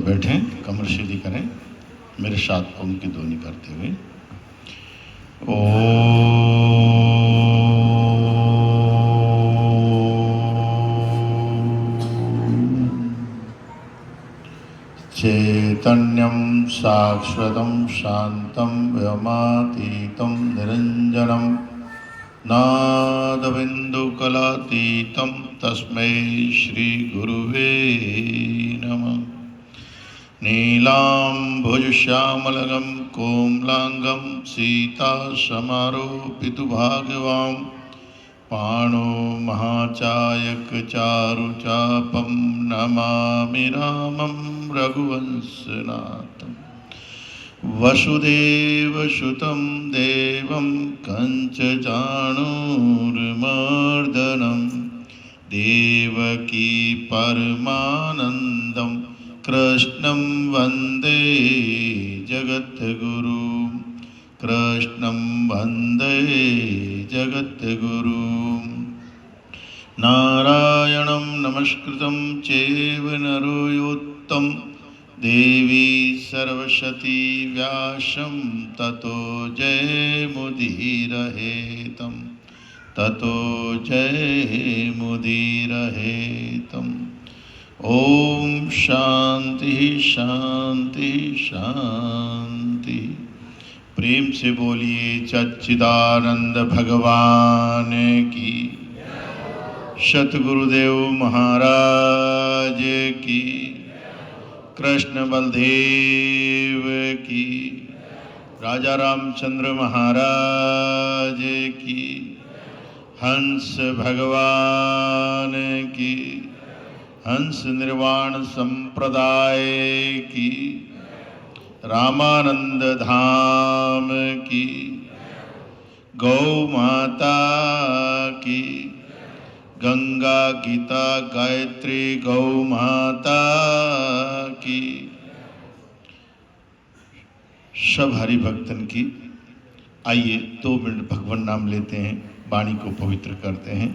बैठें, कमर सीधी करें, मेरे साथ ओम की ध्वनि करते हुए चैतन्यं शाश्वतं शान्तं व्योमातीतं निरञ्जनं नादबिन्दुकलातीतं तस्मै श्रीगुरुवे नमः। नीलाम्भुजश्यामलगं कोमलाङ्गं सीतासमारोपितुभागवां पाणो महाचायकचारुचापं नमामि रामं रघुवंशनाथं। वसुदेवसुतं देवं कंसचाणूरमर्दनं देवकी परमानन्दं कृष्णं वन्दे जगद्गुरु। कृष्णं वन्दे जगद्गुरु। नारायणं नमस्कृतं चैव नरोत्तमं देवी सरस्वती व्यासं ततो जयमुदीरयेतं। ततो जयमुदीरयेतम्। ओम शांति शांति शांति। प्रेम से बोलिए सच्चिदानंद भगवान की, सतगुरुदेव महाराज की, कृष्ण बलदेव की, राजा रामचंद्र महाराज की, हंस भगवान की, हंस निर्वाण संप्रदाय की, रामानंद धाम की, गौ माता की, गंगा गीता गायत्री गौ माता की, सब हरि भक्तन की। आइए 2 मिनट भगवान नाम लेते हैं, वाणी को पवित्र करते हैं।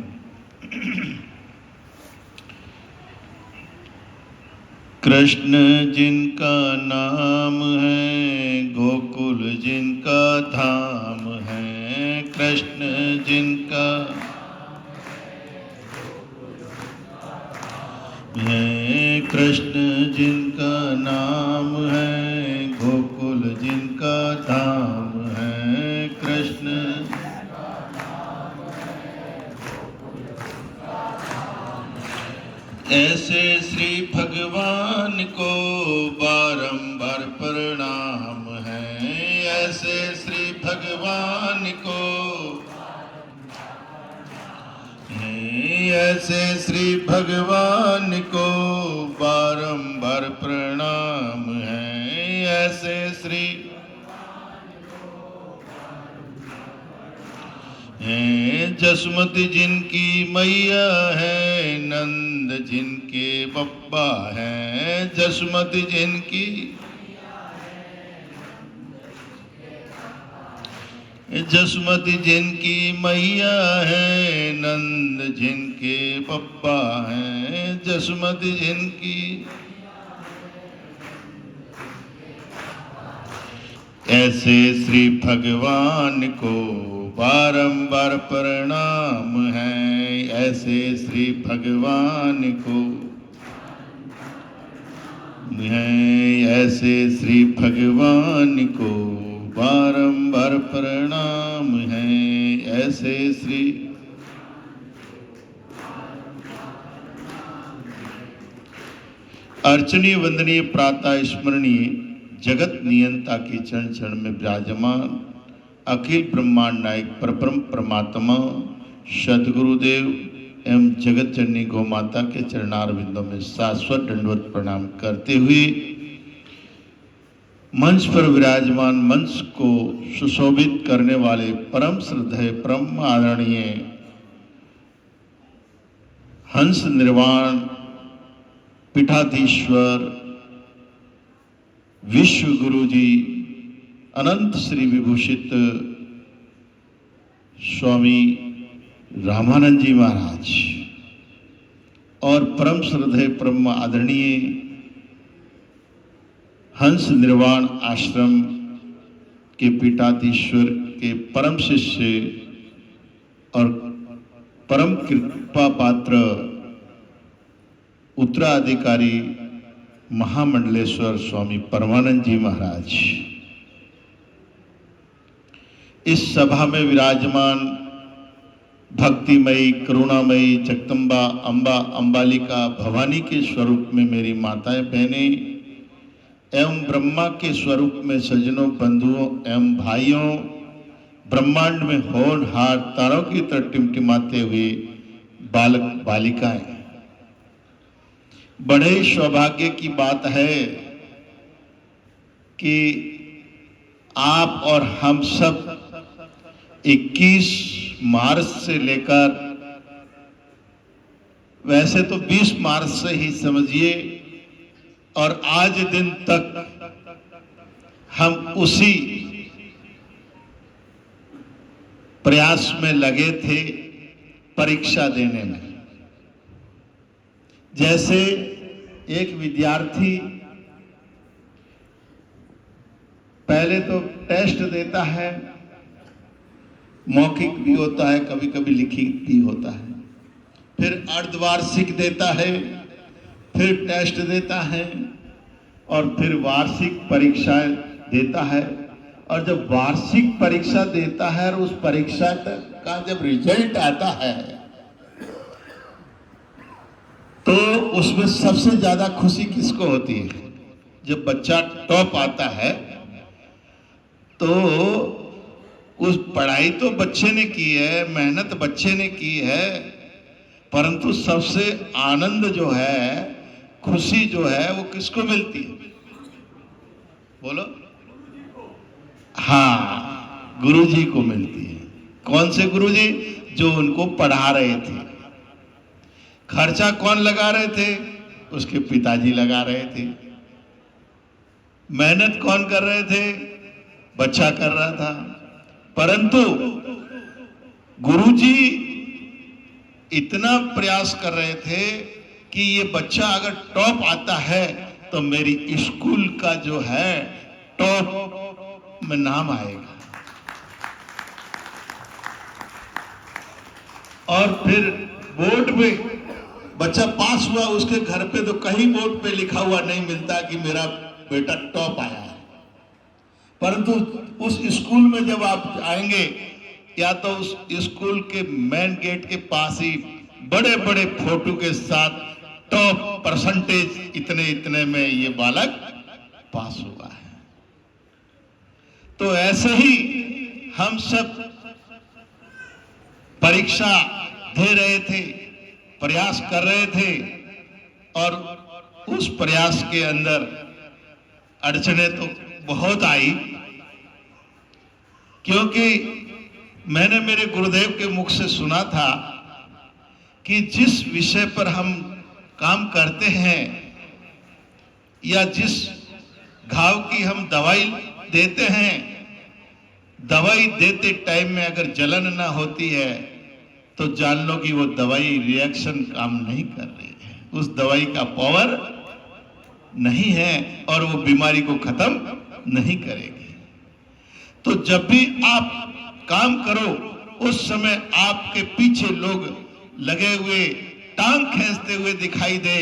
कृष्ण जिनका नाम है, गोकुल जिनका धाम है। कृष्ण जिनका है, कृष्ण जिनका नाम है, गोकुल जिनका धाम है। कृष्ण ऐसे श्री भगवान को बारंबार प्रणाम है। ऐसे श्री भगवान को ऐसे श्री भगवान को बारंबार प्रणाम है। ऐसे श्री जसमती जिनकी मैया है, नंद जिनके बप्पा है। जसमती जिनकी जसमती जिनकी मैया है, नंद जिनके बप्पा है। जसमती जिनकी ऐसे श्री भगवान को बारंबार प्रणाम है। ऐसे श्री भगवान को है, ऐसे श्री भगवान को बारंबार प्रणाम है। ऐसे श्री अर्चनीय वंदनीय प्रातः स्मरणीय जगत नियंता के चरण चरण में विराजमान अखिल ब्रह्मांड नायक परब्रह्म परमात्मा सदगुरुदेव एवं जगत जननी गौ माता के चरणारविंदों में शाश्वत दंडवत प्रणाम करते हुए मंच पर विराजमान मंच को सुशोभित करने वाले परम श्रद्धेय परम आदरणीय हंस निर्वाण पीठाधीश्वर विश्व गुरु जी अनंत श्री विभूषित स्वामी रामानंद जी महाराज और परम श्रद्धेय परम आदरणीय हंस निर्वाण आश्रम के पीठाधीश्वर के परम शिष्य और परम कृपा पात्र उत्तराधिकारी महामंडलेश्वर स्वामी परमानंद जी महाराज, इस सभा में विराजमान भक्तिमयी करुणामयी जगदम्बा अम्बा अम्बालिका भवानी के स्वरूप में मेरी माताएं बहनें एवं ब्रह्मा के स्वरूप में सज्जनों बंधुओं एवं भाइयों, ब्रह्मांड में होनहार तारों की तरह टिमटिमाते हुए बालक बालिकाएं, बड़े सौभाग्य की बात है कि आप और हम सब 21 मार्च से लेकर, वैसे तो 20 मार्च से ही समझिए, और आज दिन तक हम उसी प्रयास में लगे थे परीक्षा देने में। जैसे एक विद्यार्थी पहले तो टेस्ट देता है, मौखिक भी होता है, कभी कभी लिखित भी होता है, फिर अर्धवार्षिक देता है, फिर टेस्ट देता है और फिर वार्षिक परीक्षा देता है। और जब वार्षिक परीक्षा देता है और उस परीक्षा का जब रिजल्ट आता है तो उसमें सबसे ज्यादा खुशी किसको होती है? जब बच्चा टॉप आता है तो उस पढ़ाई तो बच्चे ने की है, मेहनत बच्चे ने की है, परंतु सबसे आनंद जो है, खुशी जो है, वो किसको मिलती है? बोलो। हाँ, गुरुजी को मिलती है। कौन से गुरुजी? जो उनको पढ़ा रहे थे। खर्चा कौन लगा रहे थे? उसके पिताजी लगा रहे थे। मेहनत कौन कर रहे थे? बच्चा कर रहा था। परंतु गुरुजी इतना प्रयास कर रहे थे कि ये बच्चा अगर टॉप आता है तो मेरी स्कूल का जो है टॉप में नाम आएगा। और फिर बोर्ड में बच्चा पास हुआ, उसके घर पे तो कहीं बोर्ड पे लिखा हुआ नहीं मिलता कि मेरा बेटा टॉप आया है, परंतु उस स्कूल में जब आप आएंगे, या तो उस स्कूल के मेन गेट के पास ही बड़े बड़े फोटो के साथ टॉप परसेंटेज इतने इतने में ये बालक पास हुआ है। तो ऐसे ही हम सब परीक्षा दे रहे थे, प्रयास कर रहे थे, और उस प्रयास के अंदर अड़चने तो बहुत आई, क्योंकि मैंने मेरे गुरुदेव के मुख से सुना था कि जिस विषय पर हम काम करते हैं या जिस घाव की हम दवाई देते हैं, दवाई देते टाइम में अगर जलन ना होती है तो जान लो कि वो दवाई रिएक्शन काम नहीं कर रही है, उस दवाई का पावर नहीं है और वो बीमारी को खत्म नहीं करेगी। तो जब भी आप काम करो उस समय आपके पीछे लोग लगे हुए टांग खींचते हुए दिखाई दे,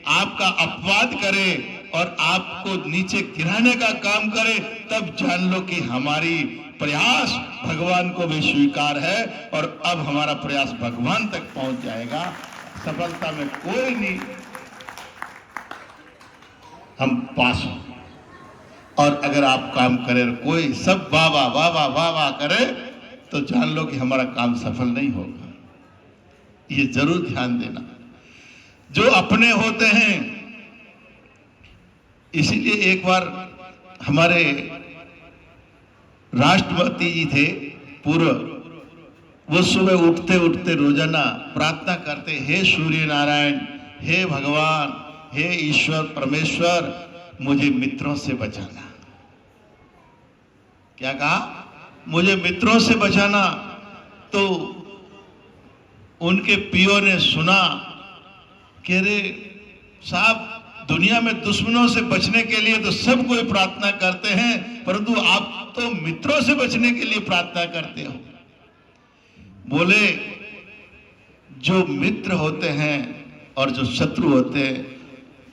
आपका अपवाद करे और आपको नीचे गिराने का काम करे, तब जान लो कि हमारी प्रयास भगवान को भी स्वीकार है और अब हमारा प्रयास भगवान तक पहुंच जाएगा। सफलता में कोई नहीं, हम पास हो। और अगर आप काम करें, कोई सब वाह वाह वाह वाह वाह वाह करे, तो जान लो कि हमारा काम सफल नहीं होगा। ये जरूर ध्यान देना। जो अपने होते हैं, इसीलिए एक बार हमारे राष्ट्रपति जी थे पूर्व, वो सुबह उठते उठते रोजाना प्रार्थना करते, हे सूर्य नारायण, हे भगवान, हे ईश्वर परमेश्वर, मुझे मित्रों से बचाना। क्या कहा? मुझे मित्रों से बचाना। तो उनके पीओ ने सुना कि अरे साहब, दुनिया में दुश्मनों से बचने के लिए तो सब कोई प्रार्थना करते हैं, परंतु आप तो मित्रों से बचने के लिए प्रार्थना करते हो। बोले जो मित्र होते हैं और जो शत्रु होते हैं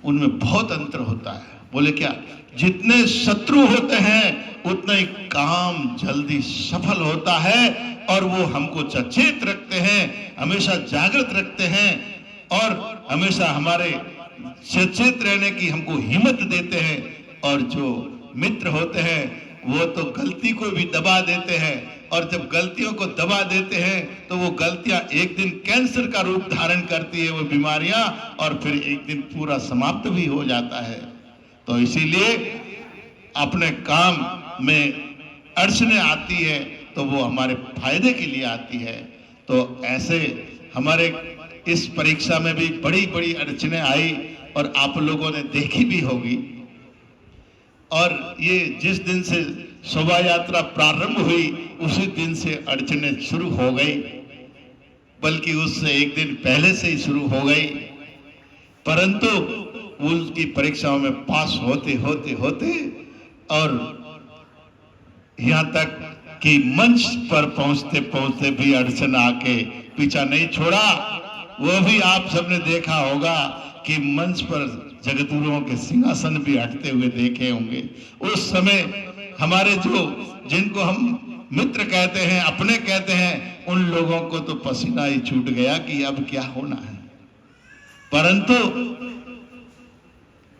उनमें बहुत अंतर होता है। बोले क्या? जितने शत्रु होते हैं उतना ही काम जल्दी सफल होता है और वो हमको सचेत रखते हैं, हमेशा जागृत रखते हैं और हमेशा हमारे सचेत रहने की हमको हिम्मत देते हैं। और जो मित्र होते हैं वो तो गलती को भी दबा देते हैं, और जब गलतियों को दबा देते हैं तो वो गलतियां एक दिन कैंसर का रूप धारण करती है, वो बीमारियां, और फिर एक दिन पूरा समाप्त भी हो जाता है। तो इसीलिए अपने काम में अड़चने आती है तो वो हमारे फायदे के लिए आती है। तो ऐसे हमारे इस परीक्षा में भी बड़ी बड़ी अड़चने आई और आप लोगों ने देखी भी होगी। और ये जिस दिन से शोभा यात्रा प्रारंभ हुई उसी दिन से अड़चने शुरू हो गई, बल्कि उससे एक दिन पहले से ही शुरू हो गई। परंतु उनकी परीक्षाओं में पास होते होते होते और यहाँ तक कि मंच पर पहुंचते पहुंचते भी अड़चन आके पीछा नहीं छोड़ा। वो भी आप सबने देखा होगा कि मंच पर जगतगुरुओं के सिंहासन भी हटते हुए देखे होंगे। उस समय हमारे जिनको हम मित्र कहते हैं, अपने कहते हैं, उन लोगों को तो पसीना ही छूट गया कि अब क्या होना है। परंतु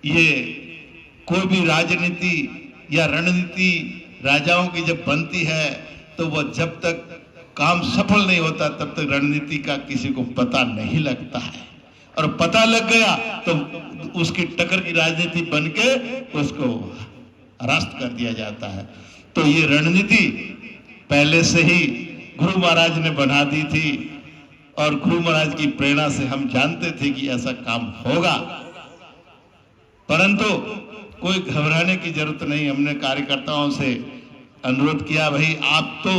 ये कोई भी राजनीति या रणनीति राजाओं की जब बनती है तो वह जब तक काम सफल नहीं होता तब तक रणनीति का किसी को पता नहीं लगता है, और पता लग गया तो उसकी टक्कर की राजनीति बनके उसको रास्त कर दिया जाता है। तो ये रणनीति पहले से ही गुरु महाराज ने बना दी थी, और गुरु महाराज की प्रेरणा से हम जानते थे कि ऐसा काम होगा। परंतु कोई घबराने की जरूरत नहीं। हमने कार्यकर्ताओं से अनुरोध किया, भाई आप तो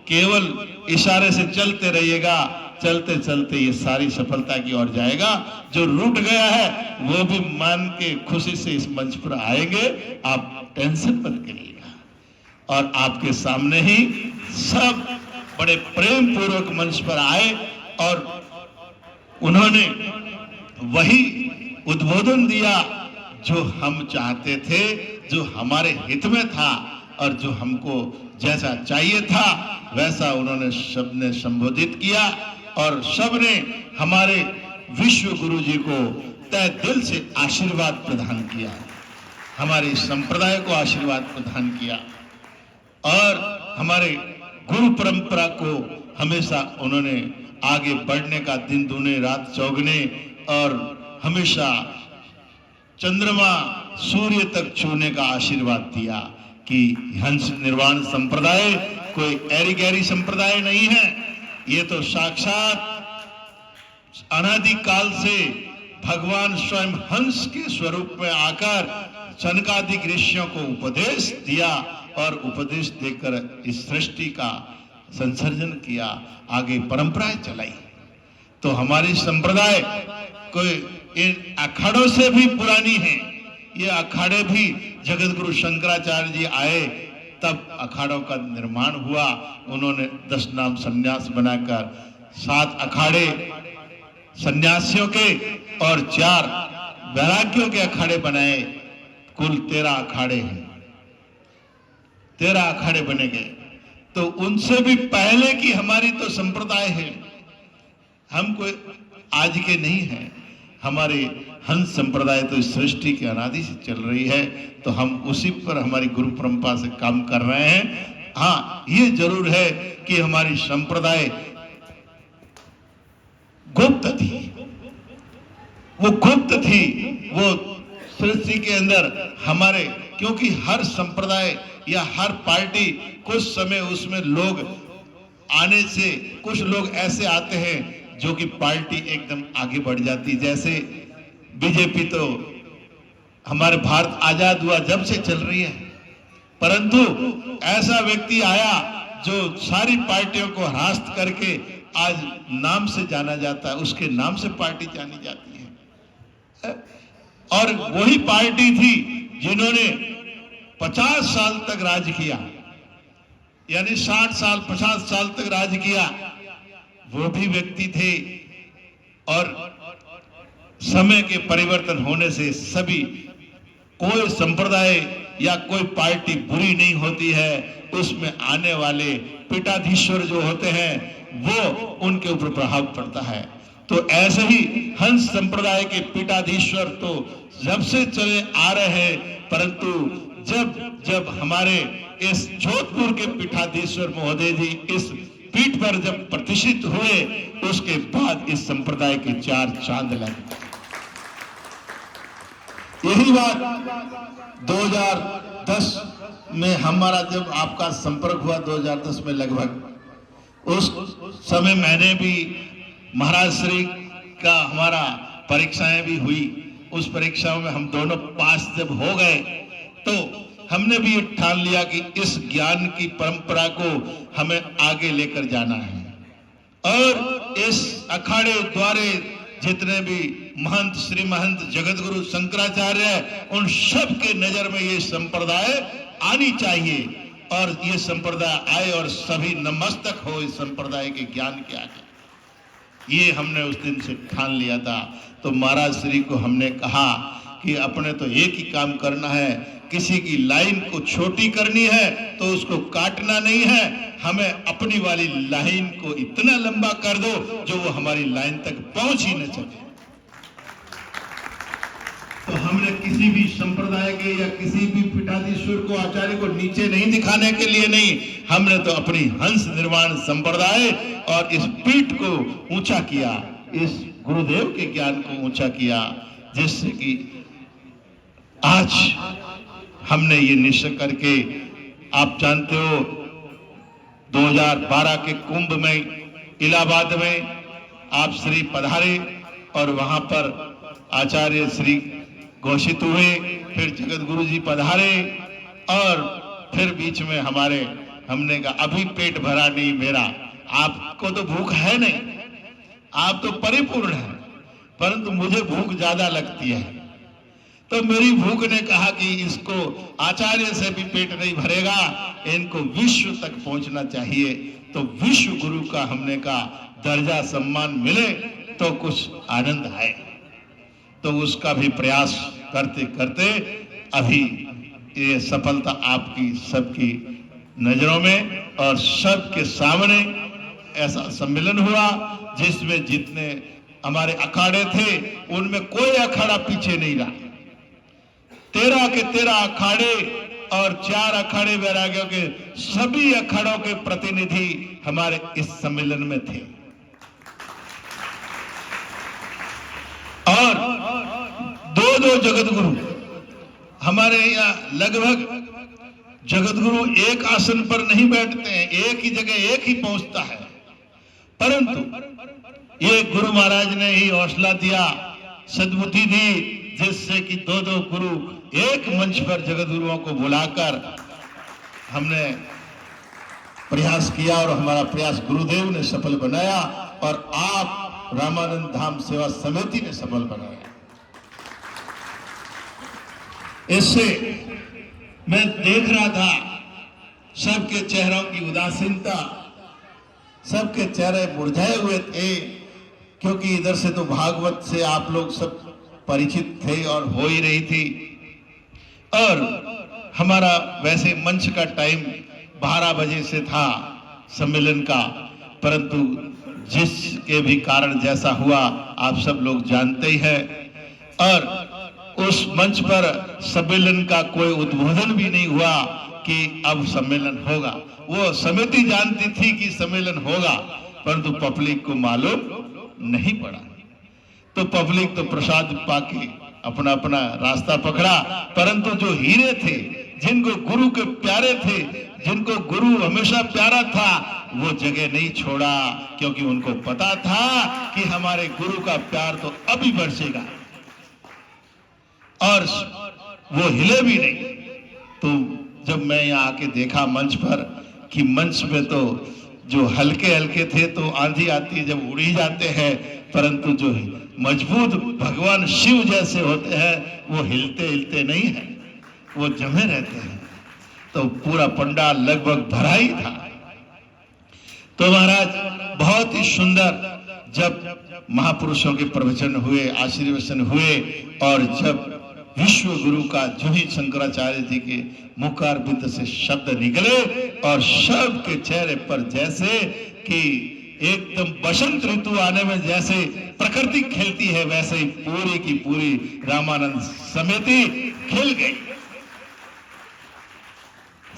केवल इशारे से चलते रहिएगा, चलते चलते ये सारी सफलता की ओर जाएगा। जो रूठ गया है वो भी मान के खुशी से इस मंच पर आएंगे, आप टेंशन मत करिएगा। और आपके सामने ही सब बड़े प्रेम पूर्वक मंच पर आए और उन्होंने वही उद्बोधन दिया जो हम चाहते थे, जो हमारे हित में था, और जो हमको जैसा चाहिए था वैसा उन्होंने सबने संबोधित किया। और सबने हमारे विश्व गुरु जी को तहे दिल से आशीर्वाद प्रदान किया, हमारे संप्रदाय को आशीर्वाद प्रदान किया, और हमारे गुरु परंपरा को हमेशा उन्होंने आगे बढ़ने का, दिन दूने रात चौगने, और हमेशा चंद्रमा सूर्य तक छूने का आशीर्वाद दिया कि हंस निर्वाण संप्रदाय कोई ऐरी गैरी संप्रदाय नहीं है। ये तो साक्षात अनादि काल से भगवान स्वयं हंस के स्वरूप में आकर सनकादिक ऋषियों को उपदेश दिया, और उपदेश देकर इस सृष्टि का संसर्जन किया, आगे परंपराएं चलाई। तो हमारी संप्रदाय कोई इन अखाड़ों से भी पुरानी है। ये अखाड़े भी जगत गुरु शंकराचार्य जी आए तब अखाड़ों का निर्माण हुआ। उन्होंने 10 नाम संन्यास बनाकर 7 अखाड़े सन्यासियों के और 4 वैराग्यों के अखाड़े बनाए। कुल 13 अखाड़े हैं, 13 अखाड़े बने गए। तो उनसे भी पहले की हमारी तो संप्रदाय है, हम कोई आज के नहीं है। हमारे हंस संप्रदाय तो इस सृष्टि की अनादि से चल रही है, तो हम उसी पर हमारी गुरु परंपरा से काम कर रहे हैं। हाँ, ये जरूर है कि हमारी संप्रदाय गुप्त थी, वो गुप्त थी, वो सृष्टि के अंदर हमारे, क्योंकि हर संप्रदाय या हर पार्टी कुछ समय उसमें लोग आने से, कुछ लोग ऐसे आते हैं जो कि पार्टी एकदम आगे बढ़ जाती। जैसे बीजेपी तो हमारे भारत आजाद हुआ जब से चल रही है, परंतु ऐसा व्यक्ति आया जो सारी पार्टियों को हरास्त करके आज नाम से जाना जाता है, उसके नाम से पार्टी जानी जाती है। और वही पार्टी थी जिन्होंने 50 साल तक राज किया, यानी 60 साल 50 साल तक राज किया, वो भी व्यक्ति थे। और समय के परिवर्तन होने से सभी, कोई संप्रदाय या कोई पार्टी बुरी नहीं होती है, उसमें आने वाले पीठाधीश्वर जो होते हैं वो उनके ऊपर प्रभाव पड़ता है। तो ऐसे ही हंस संप्रदाय के पीठाधीश्वर तो जब से चले आ रहे हैं, परंतु जब हमारे इस जोधपुर के पीठाधीश्वर महोदय जी इस पीठ पर जब प्रतिष्ठित हुए, उसके बाद इस संप्रदाय के 4 चांद लगे। यही बात 2010 में हमारा जब आपका संपर्क हुआ, 2010 में लगभग, उस समय मैंने भी महाराज श्री का हमारा परीक्षाएं भी हुई। उस परीक्षाओं में हम दोनों पास जब हो गए तो हमने भी ये ठान लिया कि इस ज्ञान की परंपरा को हमें आगे लेकर जाना है। और इस अखाड़े द्वारे जितने भी महंत, श्री महंत जगत गुरु शंकराचार्य है, उन सब के नजर में ये संप्रदाय आनी चाहिए और ये संप्रदाय आए और सभी नमस्तक हो इस संप्रदाय के ज्ञान के आगे। ये हमने उस दिन से ठान लिया था। तो महाराज श्री को हमने कहा कि अपने तो एक ही काम करना है, किसी की लाइन को छोटी करनी है तो उसको काटना नहीं है, हमें अपनी वाली लाइन को इतना लंबा कर दो जो वो हमारी लाइन तक पहुंच ही न सके। तो हमने किसी भी संप्रदाय के या किसी भी पीठाधीश्वर को, आचार्य को नीचे नहीं दिखाने के लिए नहीं, हमने तो अपनी हंस निर्वाण संप्रदाय और इस पीठ को ऊंचा किया, इस गुरुदेव के ज्ञान को ऊंचा किया, जिससे कि आज हमने ये निश्चय करके, आप जानते हो 2012 के कुंभ में इलाहाबाद में आप श्री पधारे और वहां पर आचार्य श्री घोषित हुए, फिर जगत गुरु जी पधारे और फिर बीच में हमने कहा अभी पेट भरा नहीं मेरा, आपको तो भूख है नहीं, आप तो परिपूर्ण हैं, परंतु मुझे भूख ज्यादा लगती है। तो मेरी भूख ने कहा कि इसको आचार्य से भी पेट नहीं भरेगा, इनको विश्व तक पहुंचना चाहिए। तो विश्व गुरु का हमने कहा दर्जा सम्मान मिले तो कुछ आनंद आए। तो उसका भी प्रयास करते करते अभी ये सफलता आपकी सबकी नजरों में और सबके सामने ऐसा सम्मेलन हुआ जिसमें जितने हमारे अखाड़े थे उनमें कोई अखाड़ा पीछे नहीं रहा। 13 के 13 अखाड़े और 4 अखाड़े वैराग्यों के सभी अखाड़ों के प्रतिनिधि हमारे इस सम्मेलन में थे। और 2-2 जगत गुरु हमारे यहाँ, लगभग जगत गुरु एक आसन पर नहीं बैठते हैं, एक ही जगह एक ही पहुंचता है, परंतु ये गुरु महाराज ने ही हौसला दिया, सद्बुद्धि दी, जिससे कि 2-2 गुरु एक मंच पर जगत गुरुओं को बुलाकर हमने प्रयास किया और हमारा प्रयास गुरुदेव ने सफल बनाया और आप रामानंद धाम सेवा समिति ने सफल बनाया। इससे मैं देख रहा था सबके चेहरों की उदासीनता, सबके चेहरे मुरझाए हुए थे, क्योंकि इधर से तो भागवत से आप लोग सब परिचित थे और हो ही रही थी। और हमारा वैसे मंच का टाइम 12 बजे से था सम्मेलन का, परंतु जिसके भी कारण जैसा हुआ आप सब लोग जानते ही हैं। और उस मंच पर सम्मेलन का कोई उद्बोधन भी नहीं हुआ कि अब सम्मेलन होगा। वो समिति जानती थी कि सम्मेलन होगा, परंतु पब्लिक को मालूम नहीं पड़ा। तो पब्लिक तो प्रसाद पाके अपना अपना रास्ता पकड़ा, परंतु जो हीरे थे, जिनको गुरु के प्यारे थे, जिनको गुरु हमेशा प्यारा था, वो जगह नहीं छोड़ा, क्योंकि उनको पता था कि हमारे गुरु का प्यार तो अभी बरसेगा, और वो हिले भी नहीं। तो जब मैं यहाँ आके देखा मंच पर कि मंच में तो जो हल्के हल्के थे तो आंधी आती है जब उड़ ही जाते हैं, परंतु जो मजबूत भगवान शिव जैसे होते हैं, वो हिलते हिलते नहीं है, वो जमे रहते हैं। तो पूरा पंडाल लगभग भरा ही था। तो महाराज बहुत ही सुंदर जब महापुरुषों के प्रवचन हुए, आशीर्वचन हुए, और जब विश्व गुरु का जो ही शंकराचार्य जी के मुखारबिंद से शब्द निकले और सबके चेहरे पर जैसे कि एकदम बसंत ऋतु आने में जैसे प्रकृति खिलती है, वैसे ही पूरी की पूरी रामानंद समिति खिल गई।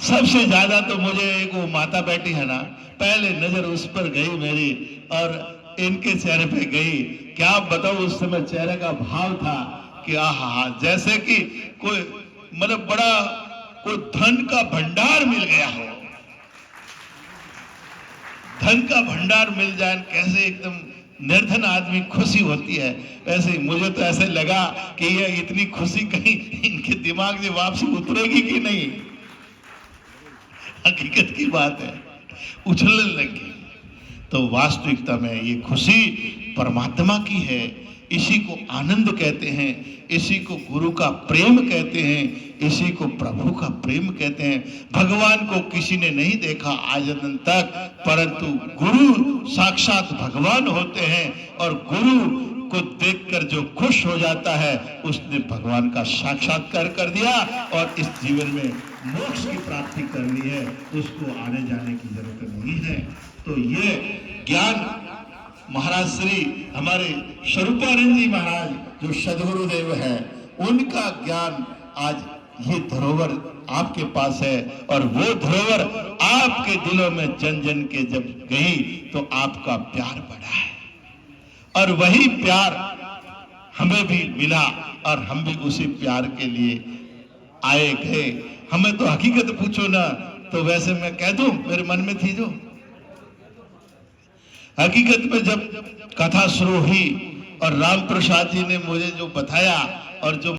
सबसे ज्यादा तो मुझे एक वो माता बैठी है ना, पहले नजर उस पर गई मेरी और इनके चेहरे पे गई। क्या बताऊं उस समय चेहरे का भाव था कि आहा, जैसे कि कोई मतलब बड़ा कोई धन का भंडार मिल गया हो, धन का भंडार मिल जाए, कैसे एकदम निर्धन आदमी खुशी होती है, वैसे ही मुझे तो ऐसे लगा कि ये इतनी खुशी कहीं इनके दिमाग से वापसी उतरेगी कि नहीं। हकीकत की बात है, उछलने लगी। तो वास्तविकता में ये खुशी परमात्मा की है, इसी को आनंद कहते हैं, इसी को गुरु का प्रेम कहते हैं, इसी को प्रभु का प्रेम कहते हैं। भगवान को किसी ने नहीं देखा आज दिन तक, परंतु गुरु साक्षात भगवान होते हैं, और गुरु को देखकर जो खुश हो जाता है उसने भगवान का साक्षात्कार कर दिया और इस जीवन में मोक्ष की प्राप्ति कर ली है, उसको आने जाने की जरूरत नहीं है। तो ये ज्ञान महाराज श्री हमारे स्वरूपानंद जी महाराज जो सदगुरुदेव है, उनका ज्ञान आज ये धरोहर आपके पास है, और वो धरोहर आपके दिलों में जन जन के जब गई तो आपका प्यार बढ़ा है, और वही प्यार हमें भी मिला और हम भी उसी प्यार के लिए आए गए। हमें तो हकीकत पूछो ना तो वैसे मैं कह दूं, मेरे मन में थी जो हकीकत में जब कथा शुरू हुई और राम प्रसाद जी ने मुझे जो बताया और जो